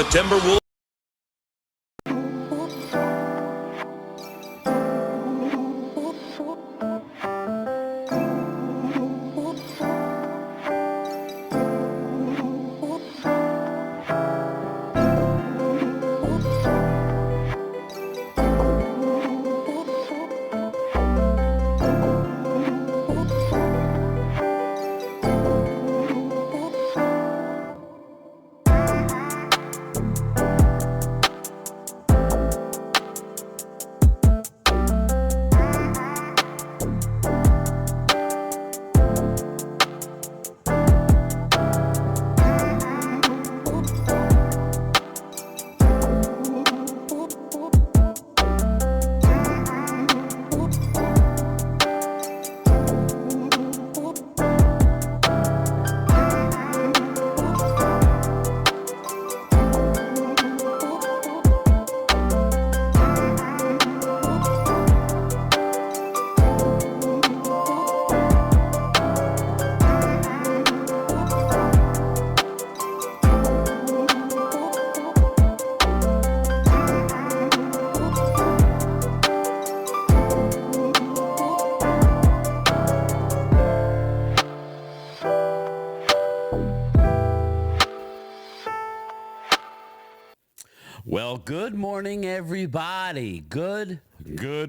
the Timberwolves. Well, good morning, everybody. Good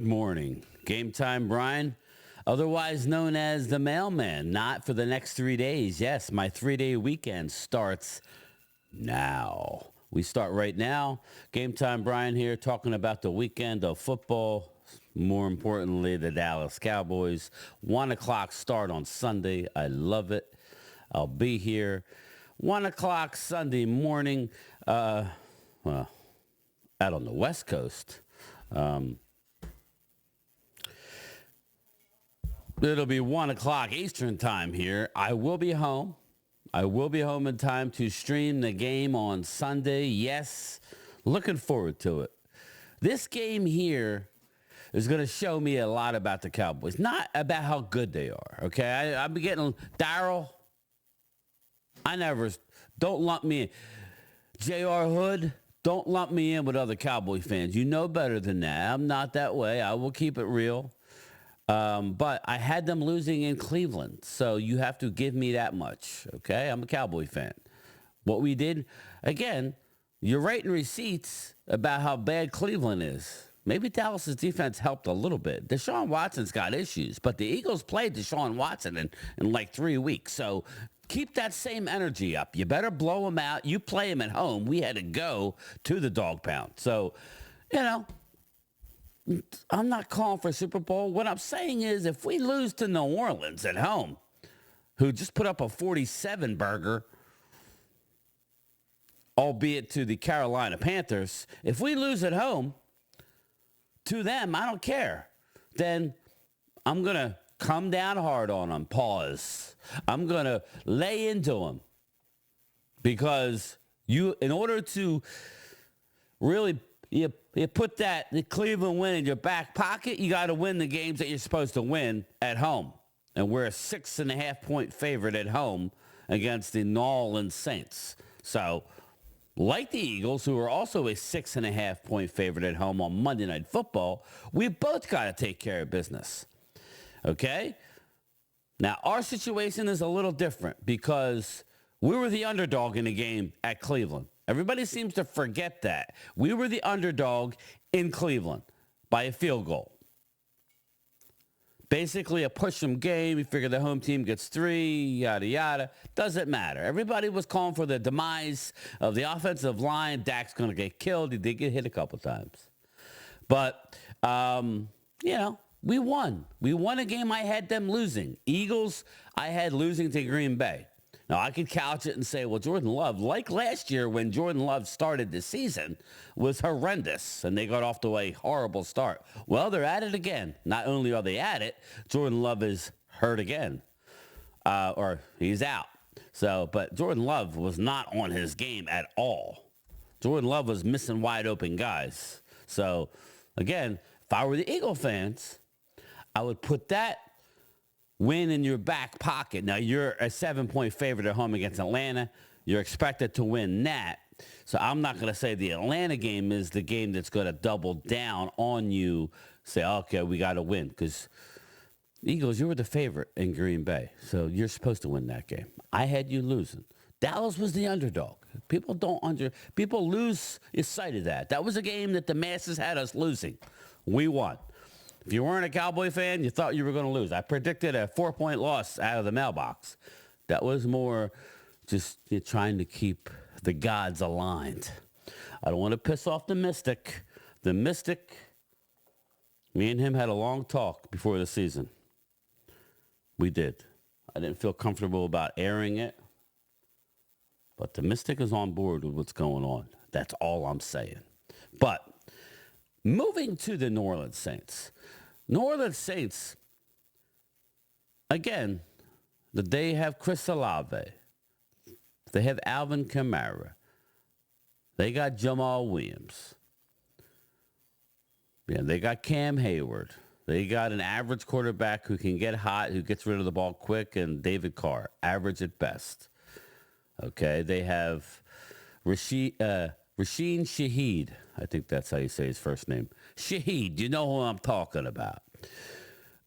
morning. Game time, Brian, otherwise known as the mailman. Not for the next 3 days. Yes, my 3-day weekend starts now. We start right now. Game time, Brian here, talking about the weekend of football. More importantly, the Dallas Cowboys. 1 o'clock start on Sunday. I love it. I'll be here. 1 o'clock Sunday morning. Out on the West Coast. It'll be 1 o'clock Eastern time here. I will be home. I will be home in time to stream the game on Sunday. Yes, looking forward to it. This game here is going to show me a lot about the Cowboys, not about how good they are, okay? I'm getting, Daryl, don't lump me in. J.R. Hood, don't lump me in with other Cowboy fans. You know better than that. I'm not that way. I will keep it real. But I had them losing in Cleveland, so you have to give me that much, okay? I'm a Cowboy fan. What we did, again, you're writing receipts about how bad Cleveland is. Maybe Dallas's defense helped a little bit. Deshaun Watson's got issues, but the Eagles played Deshaun Watson in like 3 weeks, so keep that same energy up. You better blow him out. You play him at home. We had to go to the dog pound. So, I'm not calling for a Super Bowl. What I'm saying is if we lose to New Orleans at home, who just put up a 47 burger, albeit to the Carolina Panthers, if we lose at home to them, I don't care. Then I'm going to come down hard on them. Pause. I'm going to lay into them because in order to really you put the Cleveland win in your back pocket, you got to win the games that you're supposed to win at home. And we're a 6.5 point favorite at home against the New Orleans Saints. So, like the Eagles, who are also a 6.5 point favorite at home on Monday Night Football, we both got to take care of business. Okay? Now, our situation is a little different because we were the underdog in the game at Cleveland. Everybody seems to forget that. We were the underdog in Cleveland by a field goal. Basically a push-em game. You figure the home team gets 3, yada, yada. Doesn't matter. Everybody was calling for the demise of the offensive line. Dak's going to get killed. He did get hit a couple times. But, we won. We won a game I had them losing. Eagles, I had losing to Green Bay. Now, I could couch it and say, well, Jordan Love, like last year when Jordan Love started the season, was horrendous, and they got off to a horrible start. Well, they're at it again. Not only are they at it, Jordan Love is hurt again, or he's out. So, but Jordan Love was not on his game at all. Jordan Love was missing wide open guys. So, again, if I were the Eagle fans, I would put that win in your back pocket. Now, you're a 7-point favorite at home against Atlanta. You're expected to win that. So I'm not going to say the Atlanta game is the game that's going to double down on you, say, okay, we got to win. Because Eagles, you were the favorite in Green Bay. So you're supposed to win that game. I had you losing. Dallas was the underdog. People lose sight of that. That was a game that the masses had us losing. We won. If you weren't a Cowboy fan, you thought you were going to lose. I predicted a 4-point loss out of the mailbox. That was more just trying to keep the gods aligned. I don't want to piss off the Mystic. The Mystic, me and him had a long talk before the season. We did. I didn't feel comfortable about airing it. But the Mystic is on board with what's going on. That's all I'm saying. But moving to the New Orleans Saints. New Orleans Saints, again, they have Chris Olave. They have Alvin Kamara. They got Jamal Williams. Yeah, they got Cam Hayward. They got an average quarterback who can get hot, who gets rid of the ball quick, and David Carr, average at best. Okay, they have Rasheen Shaheed. I think that's how you say his first name. Shaheed, you know who I'm talking about.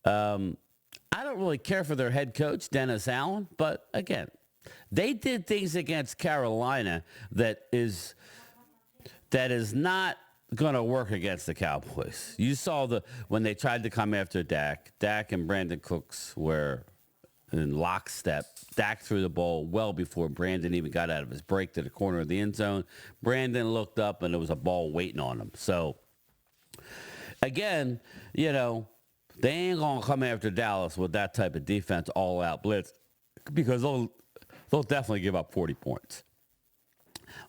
I don't really care for their head coach, Dennis Allen, but again, they did things against Carolina that is not going to work against the Cowboys. You saw when they tried to come after Dak and Brandon Cooks were in lockstep. Dak threw the ball well before Brandon even got out of his break to the corner of the end zone. Brandon looked up, and there was a ball waiting on him. So, again, they ain't going to come after Dallas with that type of defense, all-out blitz, because they'll definitely give up 40 points.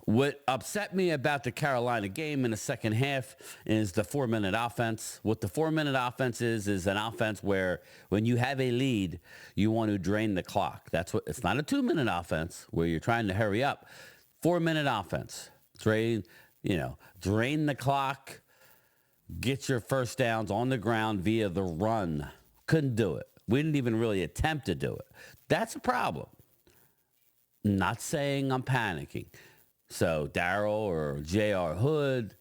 What upset me about the Carolina game in the second half is the 4-minute offense. What the 4-minute offense is an offense where when you have a lead, you want to drain the clock. It's not a 2-minute offense where you're trying to hurry up. 4-minute offense. Drain the clock, get your first downs on the ground via the run. Couldn't do it. We didn't even really attempt to do it. That's a problem. Not saying I'm panicking. So Darryl or J.R. Hood,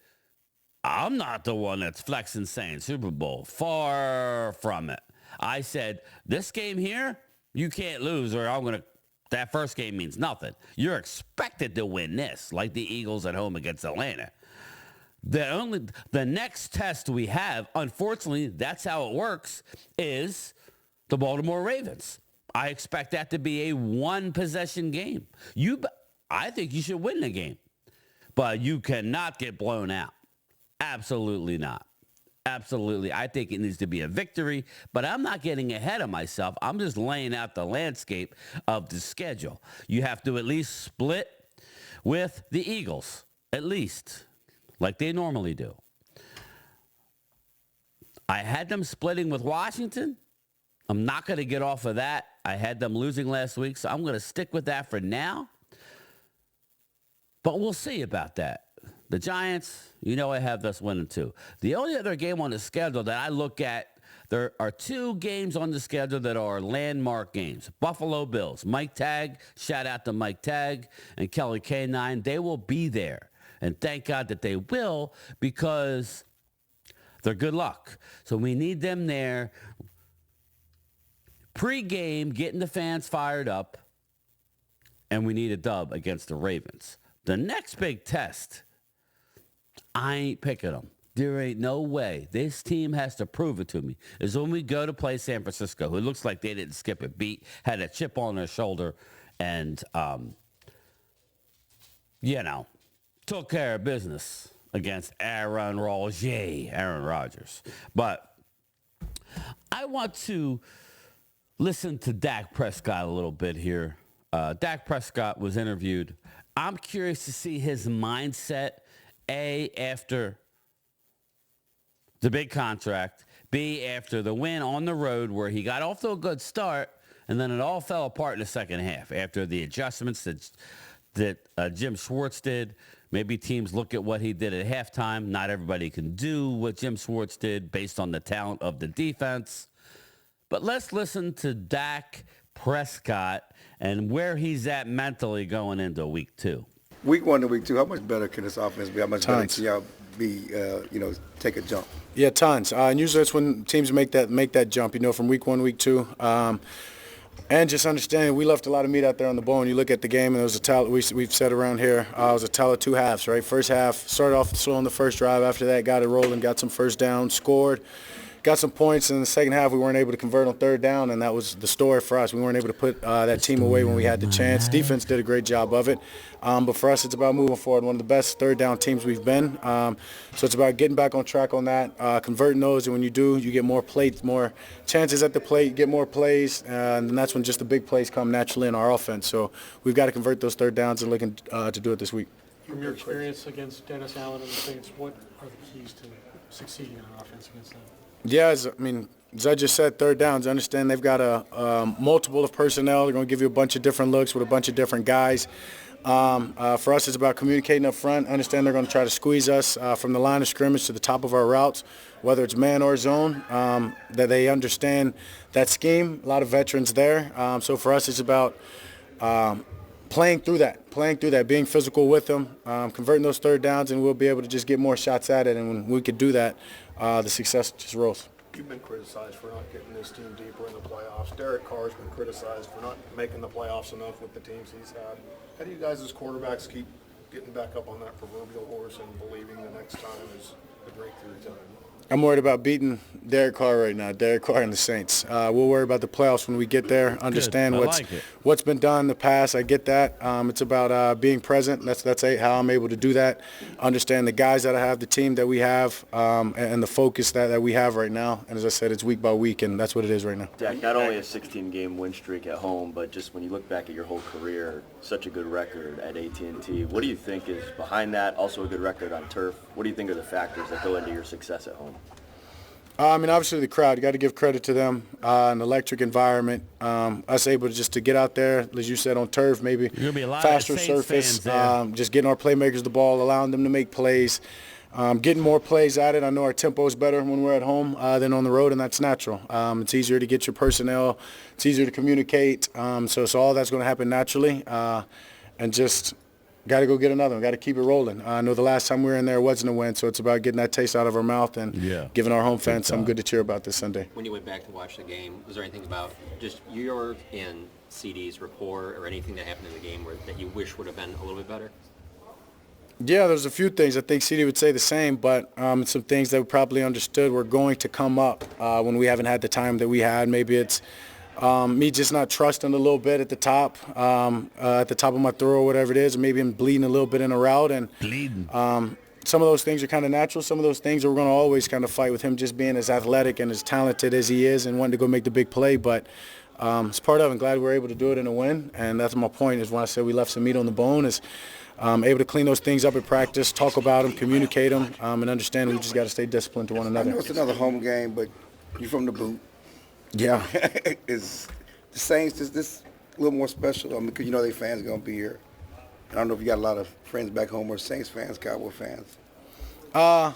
I'm not the one that's flexing saying Super Bowl. Far from it. I said, this game here, you can't lose or that first game means nothing. You're expected to win this, like the Eagles at home against Atlanta. The next test we have, unfortunately, that's how it works, is the Baltimore Ravens. I expect that to be a one-possession game. I think you should win the game, but you cannot get blown out. Absolutely not. Absolutely. I think it needs to be a victory, but I'm not getting ahead of myself. I'm just laying out the landscape of the schedule. You have to at least split with the Eagles, at least, like they normally do. I had them splitting with Washington. I'm not going to get off of that. I had them losing last week, so I'm going to stick with that for now. But we'll see about that. The Giants, I have us winning too. The only other game on the schedule that I look at, there are two games on the schedule that are landmark games. Buffalo Bills, Mike Tagg, shout out to Mike Tagg and Kelly K9. They will be there. And thank God that they will, because they're good luck. So we need them there. Pre-game, getting the fans fired up. And we need a dub against the Ravens. The next big test, I ain't picking them. There ain't no way. This team has to prove it to me. Is when we go to play San Francisco, who looks like they didn't skip a beat, had a chip on their shoulder, and, took care of business against Aaron Rodgers. But I want to listen to Dak Prescott a little bit here. Dak Prescott was interviewed. I'm curious to see his mindset, A, after the big contract, B, after the win on the road where he got off to a good start, and then it all fell apart in the second half after the adjustments that Jim Schwartz did. Maybe teams look at what he did at halftime. Not everybody can do what Jim Schwartz did based on the talent of the defense. But let's listen to Dak Prescott and where he's at mentally going into week 2. week 1 to week 2, how much better can this offense be? How much better Tons. can y'all be, take a jump? Yeah, tons. And usually that's when teams make that jump, from week 1 to week 2. And just understanding we left a lot of meat out there on the bone. You look at the game, and there was a tale we've said around here. It was a tale of 2 halves, right? First half, started off slow on the first drive. After that, got it rolling, got some first down, scored, got some points. In the second half, we weren't able to convert on third down, and that was the story for us. We weren't able to put that team away when we had the chance. Defense did a great job of it. But for us, it's about moving forward. One of the best third down teams we've been. So it's about getting back on track on that, converting those. And when you do, you get more plays, more chances at the plate, you get more plays. And that's when just the big plays come naturally in our offense. So we've got to convert those third downs and looking to do it this week. From your experience against Dennis Allen and the Saints, what are the keys to succeeding on offense against them? Yeah, as I just said, third downs. Understand they've got a multiple of personnel. They're going to give you a bunch of different looks with a bunch of different guys. For us, it's about communicating up front. Understand they're going to try to squeeze us from the line of scrimmage to the top of our routes, whether it's man or zone, that they understand that scheme. A lot of veterans there. So for us, it's about playing through that, being physical with them, converting those third downs, and we'll be able to just get more shots at it. And when we could do that, the success just rolls. You've been criticized for not getting this team deeper in the playoffs. Derek Carr's been criticized for not making the playoffs enough with the teams he's had. How do you guys as quarterbacks keep getting back up on that proverbial horse and believing the next time is the breakthrough time? I'm worried about beating Derek Carr right now, Derek Carr and the Saints. We'll worry about the playoffs when we get there, understand what's been done in the past. I get that. It's about being present. That's how I'm able to do that, understand the guys that I have, the team that we have, and the focus that we have right now. And as I said, it's week by week, and that's what it is right now. Dak, not only a 16-game win streak at home, but just when you look back at your whole career, such a good record at AT&T. What do you think is behind that? Also a good record on turf. What do you think are the factors that go into your success at home? Obviously the crowd. You got to give credit to them. An electric environment. Us able to get out there, as you said, on turf, maybe faster surface. Just getting our playmakers the ball, allowing them to make plays, getting more plays at it. I know our tempo is better when we're at home than on the road, and that's natural. It's easier to get your personnel. It's easier to communicate. So all that's going to happen naturally, and just. Got to go get another one. Got to keep it rolling. I know the last time we were in there wasn't a win, so it's about getting that taste out of our mouth and giving our home fans something good to cheer about this Sunday. When you went back to watch the game, was there anything about just your and CD's rapport or anything that happened in the game that you wish would have been a little bit better? Yeah, there's a few things. I think CD would say the same, but some things that we probably understood were going to come up when we haven't had the time that we had. Maybe it's me just not trusting a little bit at the top of my throw or whatever it is. Maybe I'm bleeding a little bit in a route. And some of those things are kind of natural. Some of those things we're going to always kind of fight with him just being as athletic and as talented as he is and wanting to go make the big play. But it's part of it. I'm glad we're able to do it in a win. And that's my point is when I said we left some meat on the bone is able to clean those things up at practice, talk about them, communicate them, and understand we just got to stay disciplined to one another. I know it's another home game, but you're from the boot. Yeah. Is the Saints this a little more special? I mean, because you know their fans are going to be here. I don't know if you got a lot of friends back home or Saints fans, Cowboy fans. I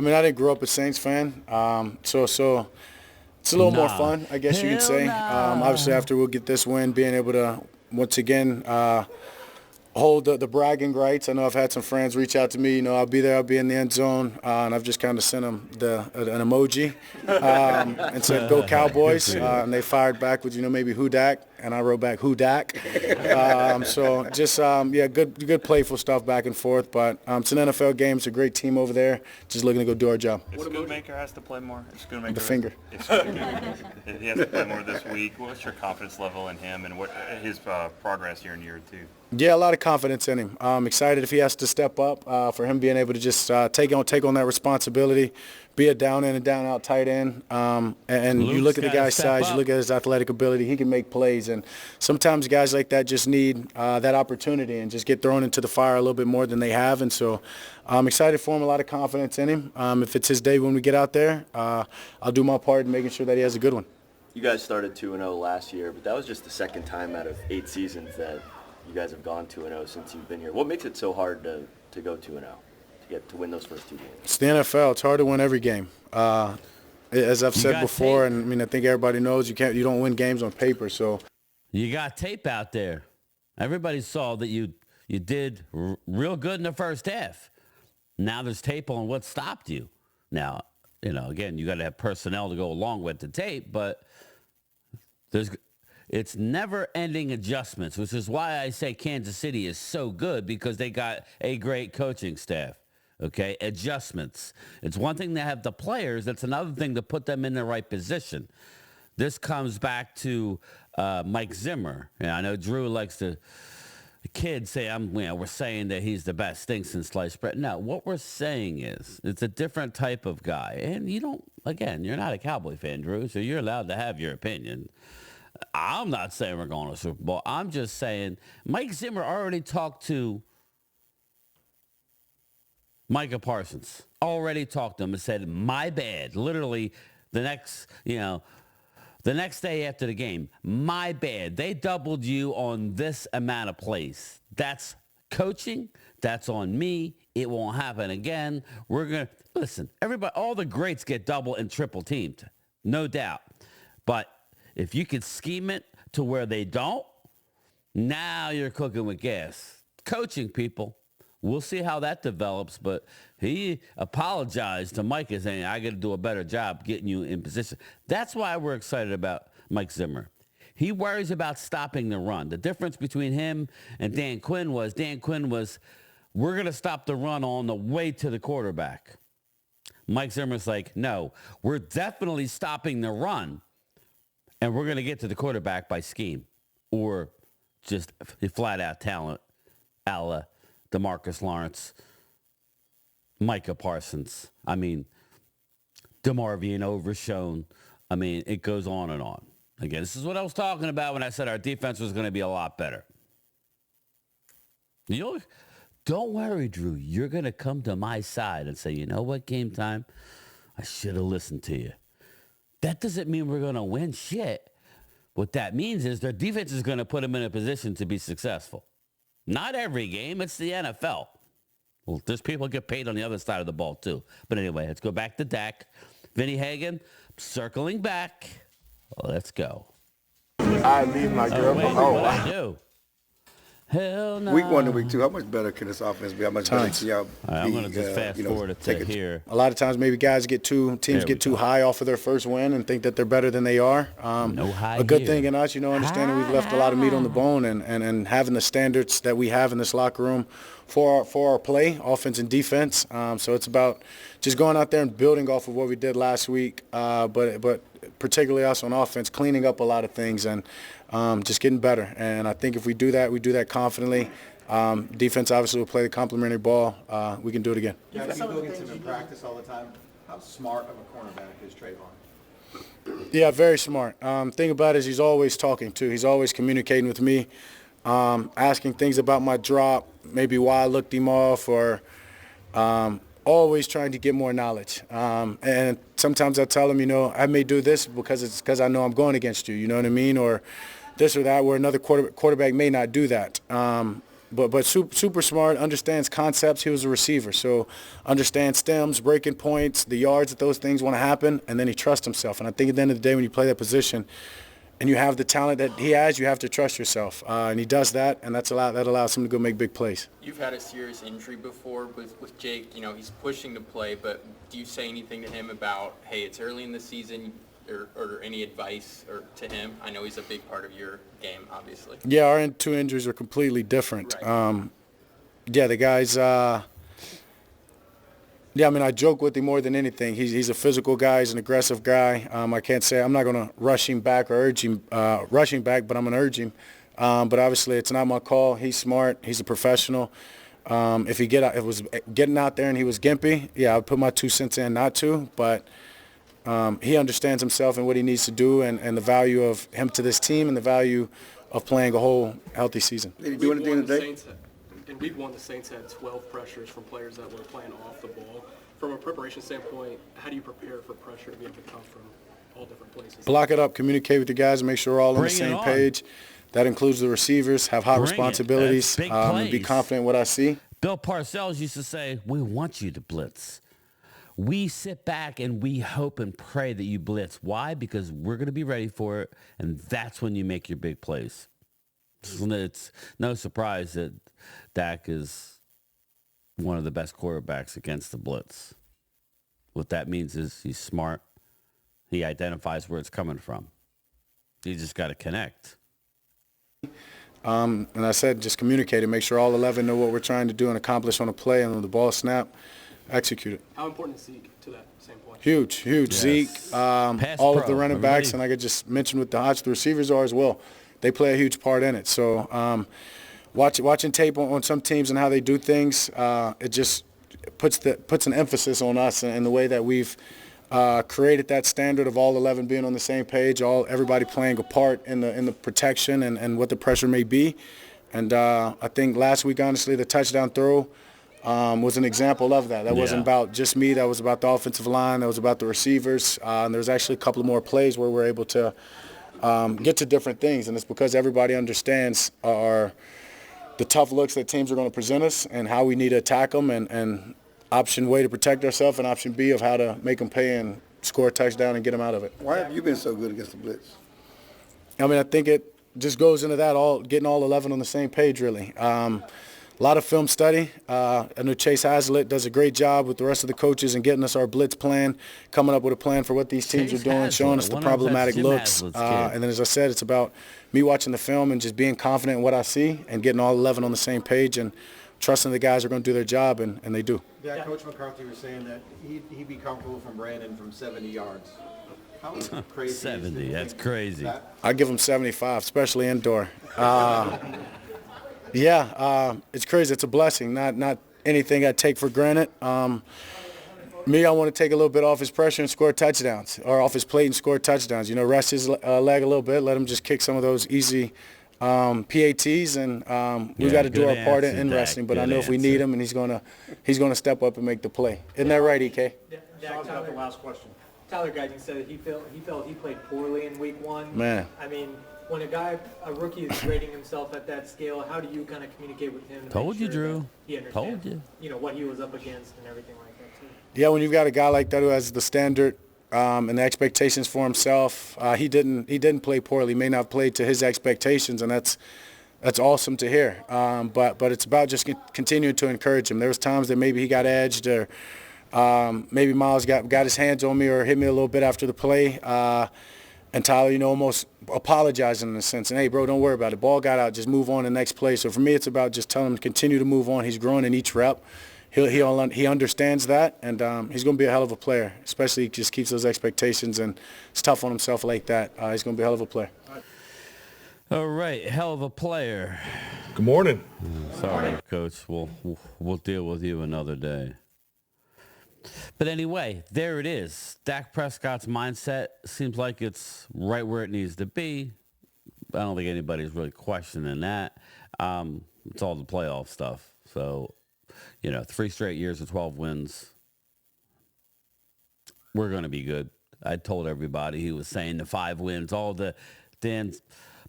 mean, I didn't grow up a Saints fan, so it's a little more fun, I guess you could say. Obviously, after we'll get this win, being able to once again hold the bragging rights. I know I've had some friends reach out to me. You know, I'll be there. I'll be in the end zone, and I've just kind of sent them an emoji and said, "Go Cowboys!" And they fired back with, maybe "Who Dak?" And I wrote back, "Who Dak?" So just good playful stuff back and forth. But it's an NFL game. It's a great team over there. Just looking to go do our job. If Schoonmaker has to play more, the finger. If he has to play more this week, what's your confidence level in him and what his progress year in year two? Yeah, a lot of confidence in him. I'm excited if he has to step up for him being able to just take on that responsibility, be a down in and down out tight end. And you look at the guy's size, you look at his athletic ability, he can make plays. And sometimes guys like that just need that opportunity and just get thrown into the fire a little bit more than they have. And so I'm excited for him, a lot of confidence in him. If it's his day when we get out there, I'll do my part in making sure that he has a good one. You guys started 2-0 last year, but that was just the second time out of 8 seasons that you guys have gone 2-0 since you've been here. What makes it so hard to go 2-0, to win those first 2 games? It's the NFL. It's hard to win every game. As I've said before, and I mean I think everybody knows you don't win games on paper. So you got tape out there. Everybody saw that you you did real good in the first half. Now there's tape on what stopped you. Now, again, you got to have personnel to go along with the tape, but it's never-ending adjustments, which is why I say Kansas City is so good, because they got a great coaching staff. Okay, adjustments. It's one thing to have the players. It's another thing to put them in the right position. This comes back to Mike Zimmer. I know Drew likes to. The kids say we're saying that he's the best thing since sliced bread. No, what we're saying is it's a different type of guy. And you're not a Cowboy fan, Drew, so you're allowed to have your opinion. I'm not saying we're going to Super Bowl. I'm just saying Mike Zimmer already talked to Micah Parsons. Already talked to him and said, my bad. Literally the next day after the game, my bad. They doubled you on this amount of plays. That's coaching. That's on me. It won't happen again. We're going to, listen, everybody, all the greats get double and triple teamed. No doubt. But if you could scheme it to where they don't, now you're cooking with gas. Coaching, people. We'll see how that develops, but he apologized to Mike and saying, I got to do a better job getting you in position. That's why we're excited about Mike Zimmer. He worries about stopping the run. The difference between him and Dan Quinn was, we're going to stop the run on the way to the quarterback. Mike Zimmer's like, no, we're definitely stopping the run, and we're going to get to the quarterback by scheme or just flat-out talent, a la DeMarcus Lawrence, Micah Parsons. DeMarvion Overshown. It goes on and on. Again, this is what I was talking about when I said our defense was going to be a lot better. Don't worry, Drew. You're going to come to my side and say, you know what, game time? I should have listened to you. That doesn't mean we're going to win shit. What that means is their defense is going to put them in a position to be successful. Not every game. It's the NFL. Well, there's people get paid on the other side of the ball, too. But anyway, let's go back to Dak. Vinny Hagan, circling back. Let's go. I leave my girl. I do. Hell no. Week 1 to week 2, how much better can this offense be? How much better can y'all be? I'm going to just fast forward to here. A lot of times maybe teams get too high off of their first win and think that they're better than they are. No high a good here. thing in us, understanding we've left a lot of meat on the bone and having the standards that we have in this locker room for our play, offense and defense. So it's about just going out there and building off of what we did last week, but particularly us on offense, cleaning up a lot of things and just getting better. And I think if we do that confidently. Defense obviously will play the complementary ball. We can do it again. Yeah, you go against him in practice all the time. How smart of a cornerback is Trayvon? Yeah, very smart. Thing about it is he's always talking too. He's always communicating with me, asking things about my drop, maybe why I looked him off, or always trying to get more knowledge. And sometimes I tell him, I may do this because I know I'm going against you. You know what I mean? Or this or that, where another quarterback may not do that. But super smart, understands concepts. He was a receiver, so understands stems, breaking points, the yards that those things want to happen, and then he trusts himself. And I think at the end of the day, when you play that position and you have the talent that he has, you have to trust yourself. And he does that, and that allows him to go make big plays. You've had a serious injury before with Jake. He's pushing to play, but do you say anything to him about, hey, it's early in the season, or any advice to him? I know he's a big part of your game, obviously. Yeah, our two injuries are completely different. Right. The guys, I joke with him more than anything. He's a physical guy. He's an aggressive guy. I can't say I'm not going to rush him back or urge him rushing back, but I'm going to urge him. But obviously it's not my call. He's smart. He's a professional. If it was getting out there and he was gimpy, yeah, I'd put my 2 cents in not to, but he understands himself and what he needs to do and the value of him to this team and the value of playing a whole healthy season. Did he do anything today? In Week 1, the Saints had 12 pressures from players that were playing off the ball. From a preparation standpoint, how do you prepare for pressure to be able to come from all different places? Block it up, communicate with the guys, make sure we're all on the Bring same it on. page. That includes the receivers, have high Bring it. responsibilities, That's big and be plays. confident in what I see. Bill Parcells used to say, we want you to blitz. We sit back and we hope and pray that you blitz. Why? Because we're going to be ready for it, and that's when you make your big plays. It's no surprise that Dak is one of the best quarterbacks against the blitz. What that means is he's smart. He identifies where it's coming from. You just got to connect. And I said just communicate it, make sure all 11 know what we're trying to do and accomplish on a play, and when the ball snap, execute it. How important is Zeke to that same point? Huge. Yes. Zeke, Pass all pro. of the running backs, Everybody- and like I just mentioned with the Hodge, the receivers are as well. They play a huge part in it. So watching tape on some teams and how they do things, it just puts an emphasis on us and the way that we've created that standard of all 11 being on the same page, everybody playing a part in the protection and what the pressure may be. And I think last week, honestly, the touchdown throw was an example of that. That wasn't about just me. That was about the offensive line. That was about the receivers. And there's actually a couple of more plays where we're able to get to different things. And it's because everybody understands the tough looks that teams are going to present us and how we need to attack them and option way to protect ourselves and option B of how to make them pay and score a touchdown and get them out of it. Why have you been so good against the blitz? I mean, I think it just goes into that, getting all 11 on the same page, really. A lot of film study. I know Chase Hazlitt does a great job with the rest of the coaches in getting us our blitz plan, coming up with a plan for what these teams Chase are doing, Hazlitt, showing us the one of them's problematic Jim looks. Hazlitt's kid. And then, as I said, it's about me watching the film and just being confident in what I see and getting all 11 on the same page and trusting the guys are going to do their job, and they do. Yeah, Coach McCarthy was saying that he'd be comfortable from Brandon from 70 yards. How crazy 70, is that's crazy. I give him 75, especially indoor. It's crazy. It's a blessing, not anything I take for granted. Me, I want to take a little bit off his pressure and score touchdowns, or off his plate and score touchdowns. You know, rest his leg a little bit, let him just kick some of those easy PATs, and we got to do our part answer, in Dak. wrestling. But I Good know if we answer. need him, and he's gonna step up and make the play. Isn't that right, EK? Sean's got the last question. Tyler Guyton said that he felt he played poorly in week one. Man. I mean, when a rookie is rating himself at that scale, how do you kind of communicate with him? To Told make you, sure Drew. that he understands, Told you. You know, what he was up against and everything like that, too. Yeah, when you've got a guy like that who has the standard and the expectations for himself, he didn't play poorly. He may not have played to his expectations, and that's awesome to hear. But it's about just continuing to encourage him. There was times that maybe he got edged, or maybe Miles got his hands on me or hit me a little bit after the play. And Tyler, almost apologizing in a sense. And, hey, bro, don't worry about it. Ball got out. Just move on to the next play. So for me, it's about just telling him to continue to move on. He's growing in each rep. He understands that, and he's going to be a hell of a player, especially he just keeps those expectations and is tough on himself like that. He's going to be a hell of a player. All right, hell of a player. Good morning. Sorry, Coach. We'll deal with you another day. But anyway, there it is. Dak Prescott's mindset seems like it's right where it needs to be. I don't think anybody's really questioning that. It's all the playoff stuff. So, 3 straight years of 12 wins. We're going to be good. I told everybody he was saying the 5 wins. All the Dan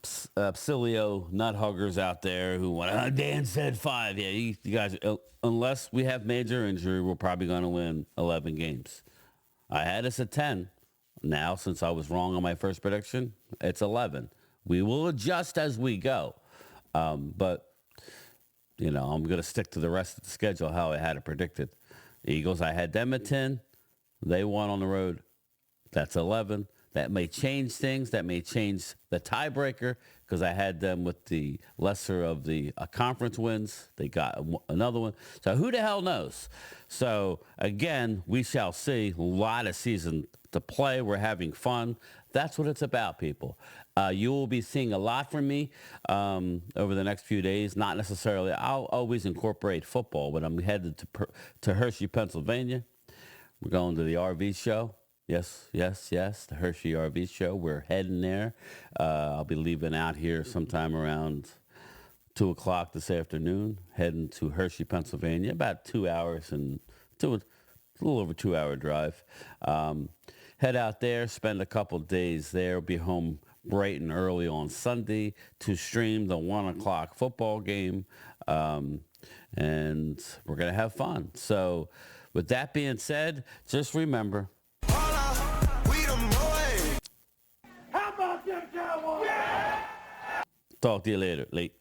Psilio nut huggers out there who went, Dan said 5. Yeah, you guys, unless we have major injury, we're probably going to win 11 games. I had us at 10. Now, since I was wrong on my first prediction, it's 11. We will adjust as we go. But, I'm going to stick to the rest of the schedule how I had it predicted. Eagles, I had them at 10. They won on the road. That's 11. That may change things. That may change the tiebreaker because I had them with the lesser of the conference wins. They got another one. So who the hell knows? So, again, we shall see. A lot of season to play. We're having fun. That's what it's about, people. You will be seeing a lot from me over the next few days. Not necessarily. I'll always incorporate football, but I'm headed to Hershey, Pennsylvania. We're going to the RV show. Yes, the Hershey RV show. We're heading there. I'll be leaving out here sometime around 2 o'clock this afternoon, heading to Hershey, Pennsylvania, about 2 hours and a little over 2-hour drive. Head out there, spend a couple days there, be home bright and early on Sunday to stream the 1 o'clock football game, and we're going to have fun. So with that being said, just remember, Talk to you later, Lee.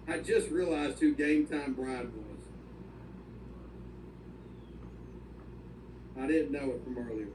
I just realized who Game Time Bride was. I didn't know it from earlier.